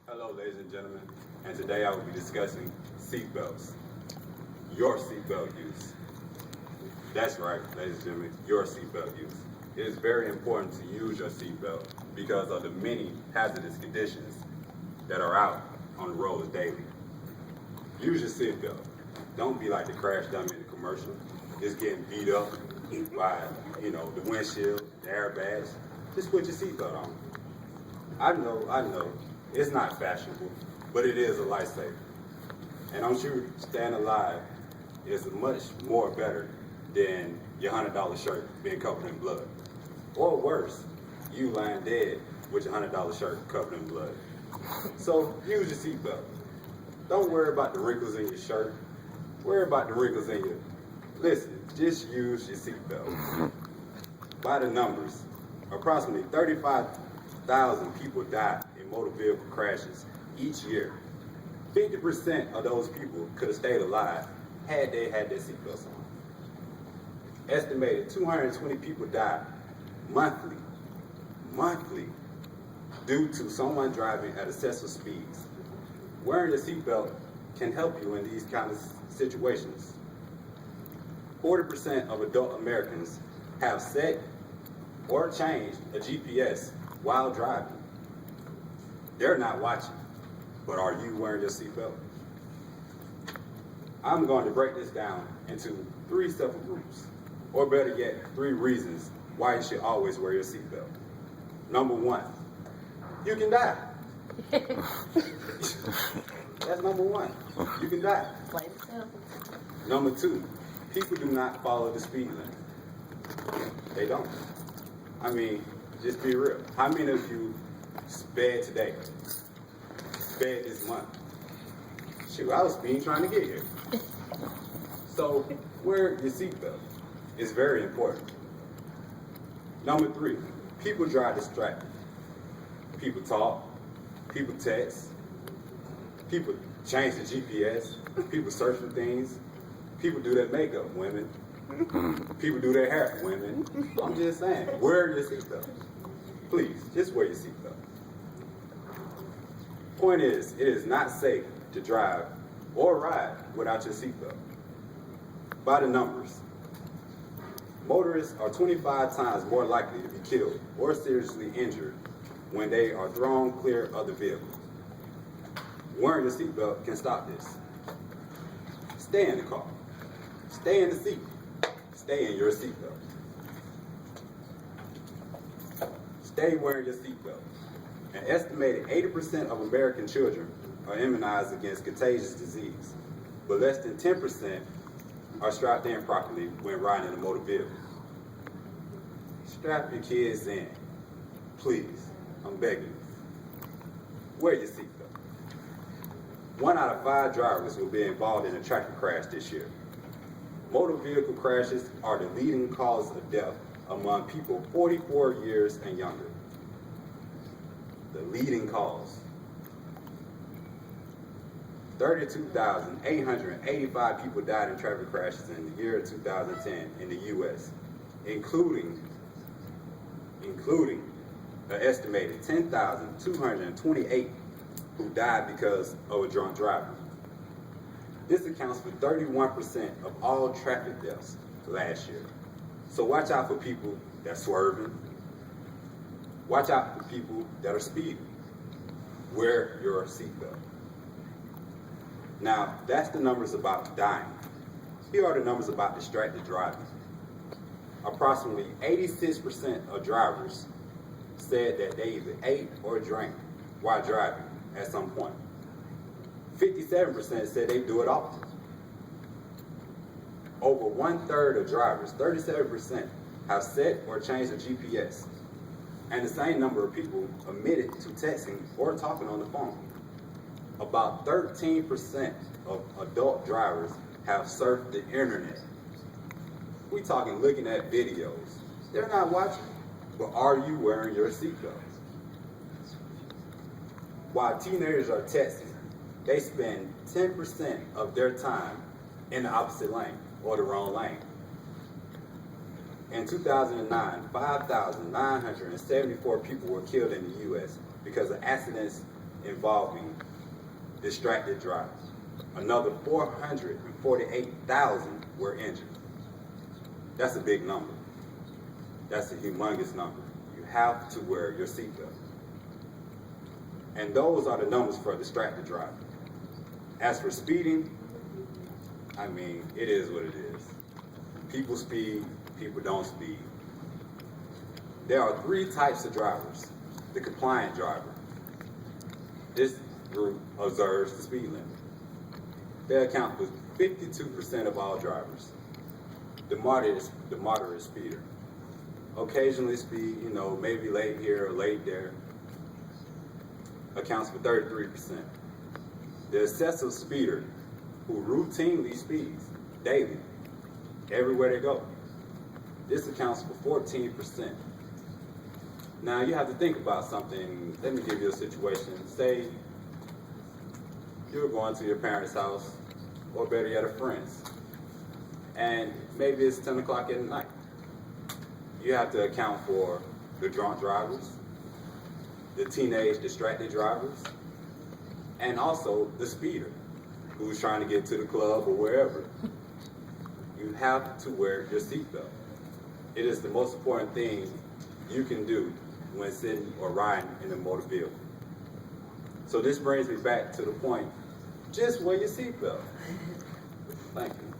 Hello, ladies and gentlemen, and today I will be discussing seatbelts. Your seatbelt use. That's right, ladies and gentlemen, your seatbelt use. It is very important to use your seatbelt because of the many hazardous conditions that are out on the roads daily. Use your seatbelt. Don't be like the crash dummy in the commercial, just getting beat up by, the windshield, the airbags. Just put your seatbelt on. I know, it's not fashionable, but it is a lifesaver. And don't you stand alive is much more better than your $100 shirt being covered in blood. Or worse, you lying dead with your $100 shirt covered in blood. So use your seatbelt. Don't worry about the wrinkles in your shirt. Worry about the wrinkles in your... Listen, just use your seatbelt. By the numbers, approximately 35,000 people die in motor vehicle crashes each year. 50% of those people could have stayed alive had they had their seatbelts on. Estimated 220 people die monthly, due to someone driving at excessive speeds. Wearing your seatbelt can help you in these kind of situations. 40% of adult Americans have set or changed a GPS while driving. They're not watching, but are you wearing your seatbelt? I'm going to break this down into 3 separate groups, or better yet, 3 reasons why you should always wear your seatbelt. Number 1, you can die. That's number 1. You can die. Plain and simple. Number 2, people do not follow the speed limit. They don't. I mean, just be real. How many of you sped today? Sped this month? Shoot, I was speeding trying to get here. So, wear your seatbelt. It's very important. Number 3, people drive distracted. People talk, people text, people change the GPS, people search for things, people do their makeup, women. People do their hair, women. I'm just saying, wear your seatbelt. Please, just wear your seatbelt. Point is, it is not safe to drive or ride without your seatbelt. By the numbers, motorists are 25 times more likely to be killed or seriously injured when they are thrown clear of the vehicle. Wearing your seatbelt can stop this. Stay in the car. Stay in the seat. Stay in your seatbelt. Stay wearing your seatbelt. An estimated 80% of American children are immunized against contagious disease, but less than 10% are strapped in properly when riding in a motor vehicle. Strap your kids in. Please, I'm begging you. Wear your seatbelt. 1 out of 5 drivers will be involved in a traffic crash this year. Motor vehicle crashes are the leading cause of death among people 44 years and younger. The leading cause. 32,885 people died in traffic crashes in the year 2010 in the U.S., including an estimated 10,228 who died because of a drunk driver. This accounts for 31% of all traffic deaths last year. So watch out for people that are swerving. Watch out for people that are speeding. Wear your seatbelt. Now, that's the numbers about dying. Here are the numbers about distracted driving. Approximately 86% of drivers said that they either ate or drank while driving at some point. 57% said they do it often. Over 1/3 of drivers, 37%, have set or changed the GPS. And the same number of people admitted to texting or talking on the phone. About 13% of adult drivers have surfed the internet. We talking looking at videos. They're not watching, but are you wearing your seatbelt? While teenagers are texting, they spend 10% of their time in the opposite lane or the wrong lane. In 2009, 5,974 people were killed in the U.S. because of accidents involving distracted driving. Another 448,000 were injured. That's a big number. That's a humongous number. You have to wear your seatbelt. And those are the numbers for distracted driving. As for speeding, I mean, it is what it is. People speed, people don't speed. There are 3 types of drivers. The compliant driver. This group observes the speed limit. They account for 52% of all drivers. The moderate speeder. Occasionally speed, maybe late here or late there. Accounts for 33%. The excessive speeder, who routinely speeds daily, everywhere they go. This accounts for 14%. Now you have to think about something. Let me give you a situation. Say you're going to your parents' house, or better yet, a friend's, and maybe it's 10 o'clock at night. You have to account for the drunk drivers, the teenage distracted drivers, and also the speeder who's trying to get to the club or wherever. You have to wear your seatbelt. It is the most important thing you can do when sitting or riding in a motor vehicle. So this brings me back to the point, just wear your seatbelt. Thank you.